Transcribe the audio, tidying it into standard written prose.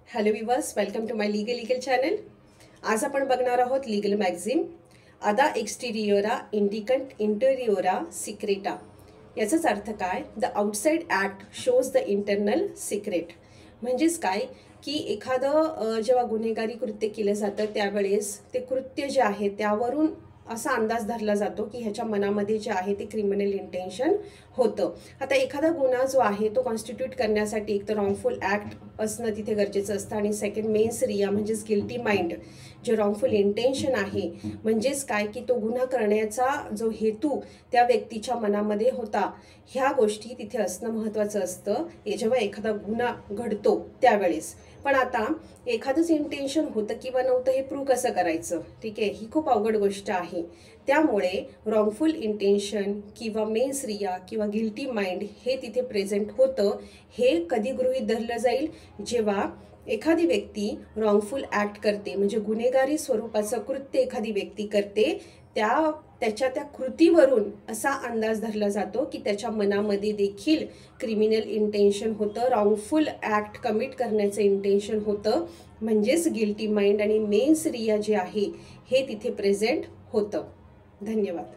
Hello viewers, welcome to my legal channel. आज आपण बघणार आहोत लीगल मॅगझिन अदा एक्सटिरियोरा इंडिकंट इंटेरियोरा सिक्रेटा. याचाच अर्थ काय? The outside act shows the internal secret. म्हणजेच काय की एखादं जेव्हा गुन्हेगारी कृत्य केलं जातं त्यावेळेस ते कृत्य जे आहे त्यावरून असा अंदाज धरला जातो की ह्याच्या मनामध्ये जे आहे ते क्रिमिनल इंटेन्शन होतं. आता एखादा गुन्हा जो आहे तो कॉन्स्टिट्यूट करण्यासाठी एक तर रॉंगफुल ॲक्ट असणं तिथे गरजेचं असतं आणि सेकंड मेन्स रिया म्हणजेच गिल्टी माइंड, जे रॉंगफुल इंटेन्शन आहे म्हणजेच काय की तो गुन्हा करण्याचा जो हेतू त्या व्यक्तीच्या मनामध्ये होता ह्या गोष्टी तिथे असणं महत्त्वाचं असतं जेव्हा एखादा गुन्हा घडतो त्यावेळेस. पण आता एखादंच इंटेन्शन होतं किंवा नव्हतं हे प्रूव्ह कसं करायचं? ठीक आहे, ही खूप अवघड गोष्ट आहे. त्यामुळे रॉंगफुल इंटेन्शन किंवा मेन्स रिया किंवा गिल्टी माइंड हे तिथे प्रेझेंट होतं. हे कधी गृहीत धरलं जाईल? जेव्हा एखादी व्यक्ती रॉंगफुल ॲक्ट करते, म्हणजे गुन्हेगारी स्वरूपाचं कृत्य एखादी व्यक्ती करते, त्याच्या कृतीवरून असा अंदाज धरला जातो की त्याच्या मनामध्ये देखील क्रिमिनल इंटेन्शन होतं, रॉंगफुल ॲक्ट कमिट करण्याचं इंटेन्शन होतं. म्हणजेच गिल्टी माइंड आणि मेन्स रिया जे आहे हे तिथे प्रेझेंट होतं. धन्यवाद.